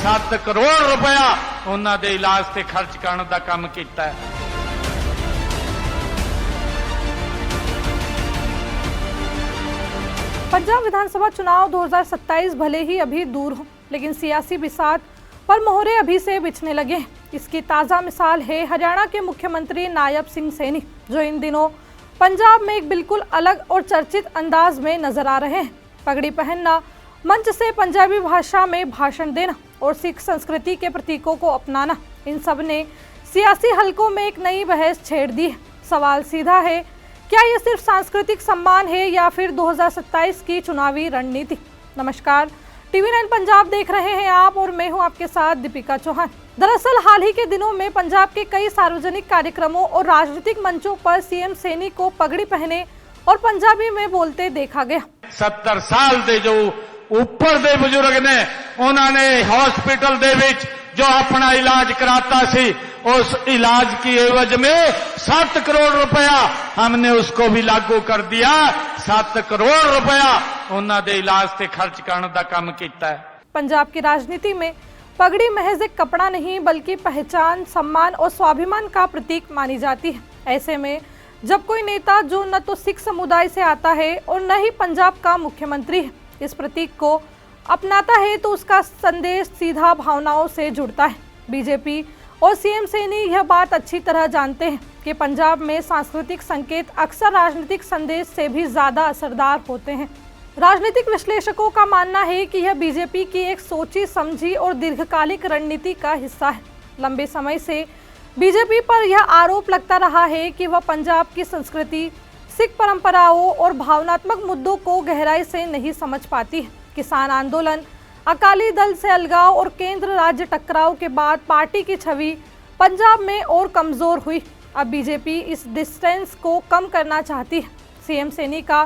7 करोड़ रुपया ਉਹਨਾਂ ਦੇ ਇਲਾਜ ਤੇ ਖਰਚ ਕਰਨ ਦਾ ਕੰਮ ਕੀਤਾ ਹੈ। पंजाब विधानसभा चुनाव 2027 भले ही अभी दूर हो, लेकिन सियासी बिसात पर मोहरे अभी से बिछने लगे। इसकी ताज़ा मिसाल है हरियाणा के मुख्यमंत्री नायब सिंह सैनी, जो इन दिनों पंजाब में एक बिल्कुल अलग और चर्चित अंदाज में नजर आ रहे हैं। पगड़ी पहनना, मंच से पंजाबी भाषा में भाषण देना और सिख संस्कृति के प्रतीकों को अपनाना, इन सब ने सियासी हलकों में एक नई बहस छेड़ दी है। सवाल सीधा है, क्या ये सिर्फ सांस्कृतिक सम्मान है या फिर 2027 की चुनावी रणनीति? नमस्कार, TV9 पंजाब देख रहे हैं आप और मैं हूं आपके साथ दीपिका चौहान। दरअसल हाल ही के दिनों में पंजाब के कई सार्वजनिक कार्यक्रमों और राजनीतिक मंचों पर सीएम सैनी को पगड़ी पहने और पंजाबी में बोलते देखा गया। 70 साल ਦੇ ਜੋ ਉੱਪਰ ਦੇ ਬਜ਼ੁਰਗ ਨੇ ਉਹਨਾਂ ਨੇ ਹਸਪੀਟਲ ਦੇ ਵਿੱਚ जो अपना इलाज कराता सी, उस इलाज की एवज में 7 करोड़ रुपया हमने उसको भी लागू कर दिया। 7 करोड़ रुपया उन्होंने दे इलाज से खर्च करने का काम किया है। पंजाब की राजनीति में पगड़ी महज एक कपड़ा नहीं बल्कि पहचान, सम्मान और स्वाभिमान का प्रतीक मानी जाती है। ऐसे में जब कोई नेता जो न तो सिख समुदाय से आता है और न ही पंजाब का मुख्यमंत्री है, इस प्रतीक को अपनाता है तो उसका संदेश सीधा भावनाओं से जुड़ता है। बीजेपी और सीएम सैनी यह बात अच्छी तरह जानते हैं कि पंजाब में सांस्कृतिक संकेत अक्सर राजनीतिक संदेश से भी ज़्यादा असरदार होते हैं। राजनीतिक विश्लेषकों का मानना है कि यह बीजेपी की एक सोची समझी और दीर्घकालिक रणनीति का हिस्सा है। लंबे समय से बीजेपी पर यह आरोप लगता रहा है कि वह पंजाब की संस्कृति, सिख परंपराओं और भावनात्मक मुद्दों को गहराई से नहीं समझ पाती है। किसान आंदोलन, अकाली दल से अलगाव और केंद्र राज्य टकराव के बाद पार्टी की छवि पंजाब में और कमजोर हुई। अब बीजेपी इस डिस्टेंस को कम करना चाहती है। सीएम सैनी का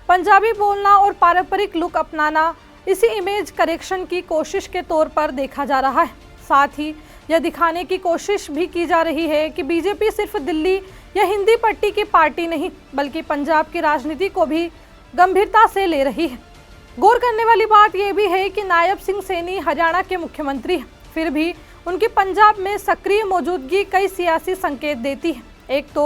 पंजाबी बोलना और पारंपरिक लुक अपनाना इसी इमेज करेक्शन की कोशिश के तौर पर देखा जा रहा है। साथ ही यह दिखाने की कोशिश भी की जा रही है कि बीजेपी सिर्फ दिल्ली या हिंदी पट्टी की पार्टी नहीं बल्कि पंजाब की राजनीति को भी गंभीरता से ले रही है। गौर करने वाली बात यह भी है कि नायब सिंह सैनी हरियाणा के मुख्यमंत्री हैं, फिर भी उनकी पंजाब में सक्रिय मौजूदगी कई सियासी संकेत देती है। एक तो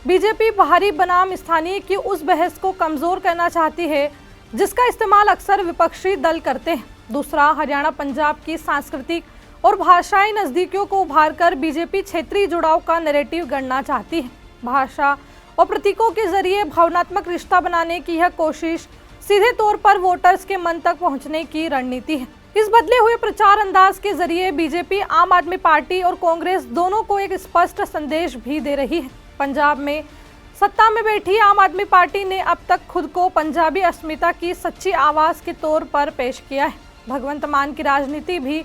बीजेपी बाहरी बनाम स्थानीय की उस बहस को कमजोर करना चाहती है जिसका इस्तेमाल अक्सर विपक्षी दल करते हैं। दूसरा, हरियाणा पंजाब की सांस्कृतिक और भाषाई नज़दीकियों को उभार कर बीजेपी क्षेत्रीय जुड़ाव का नैरेटिव गढ़ना चाहती है। भाषा और प्रतीकों के जरिए भावनात्मक रिश्ता बनाने की यह कोशिश सीधे तौर पर वोटर्स के मन तक पहुंचने की रणनीति है। इस बदले हुए प्रचार अंदाज के जरिए बीजेपी आम आदमी पार्टी और कांग्रेस दोनों को एक स्पष्ट संदेश भी दे रही है। पंजाब में सत्ता में बैठी आम आदमी पार्टी ने अब तक खुद को पंजाबी अस्मिता की सच्ची आवाज़ के तौर पर पेश किया है। भगवंत मान की राजनीति भी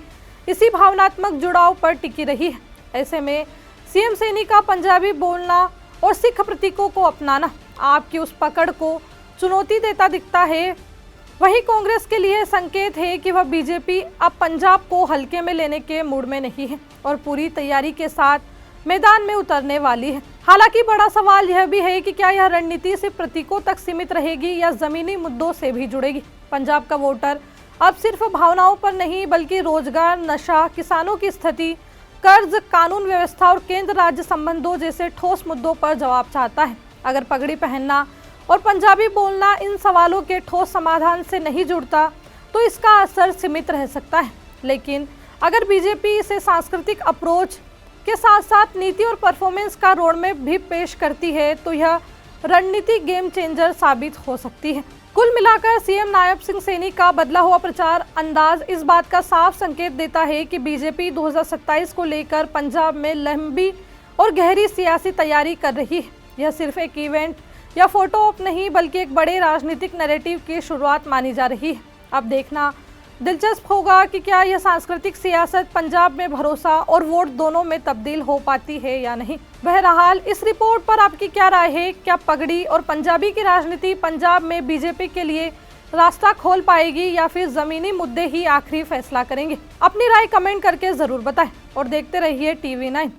इसी भावनात्मक जुड़ाव पर टिकी रही है। ऐसे में सीएम सैनी का पंजाबी बोलना और सिख प्रतीकों को अपनाना आपकी उस पकड़ को चुनौती देता दिखता है। वहीं कांग्रेस के लिए संकेत है कि वह बीजेपी अब पंजाब को हल्के में लेने के मूड में नहीं है और पूरी तैयारी के साथ मैदान में उतरने वाली है। हालांकि बड़ा सवाल यह भी है कि क्या यह रणनीति सिर्फ प्रतीकों तक सीमित रहेगी या जमीनी मुद्दों से भी जुड़ेगी। पंजाब का वोटर अब सिर्फ भावनाओं पर नहीं बल्कि रोजगार, नशा, किसानों की स्थिति, कर्ज, कानून व्यवस्था और केंद्र राज्य संबंधों जैसे ठोस मुद्दों पर जवाब चाहता है। अगर पगड़ी पहनना और पंजाबी बोलना इन सवालों के ठोस समाधान से नहीं जुड़ता तो इसका असर सीमित रह सकता है। लेकिन अगर बीजेपी इसे सांस्कृतिक अप्रोच के साथ साथ नीति और परफॉर्मेंस का रोड मैप भी पेश करती है तो यह रणनीति गेम चेंजर साबित हो सकती है। कुल मिलाकर सीएम नायब सिंह सैनी का बदला हुआ प्रचार अंदाज इस बात का साफ संकेत देता है कि बीजेपी 2027 को लेकर पंजाब में लंबी और गहरी सियासी तैयारी कर रही है। यह सिर्फ एक इवेंट या फोटो ऑप नहीं बल्कि एक बड़े राजनीतिक नैरेटिव की शुरुआत मानी जा रही है। अब देखना दिलचस्प होगा कि क्या यह सांस्कृतिक सियासत पंजाब में भरोसा और वोट दोनों में तब्दील हो पाती है या नहीं। बहरहाल इस रिपोर्ट पर आपकी क्या राय है? क्या पगड़ी और पंजाबी की राजनीति पंजाब में बीजेपी के लिए रास्ता खोल पाएगी या फिर जमीनी मुद्दे ही आखिरी फैसला करेंगे? अपनी राय कमेंट करके जरूर बताएं और देखते रहिए TV9।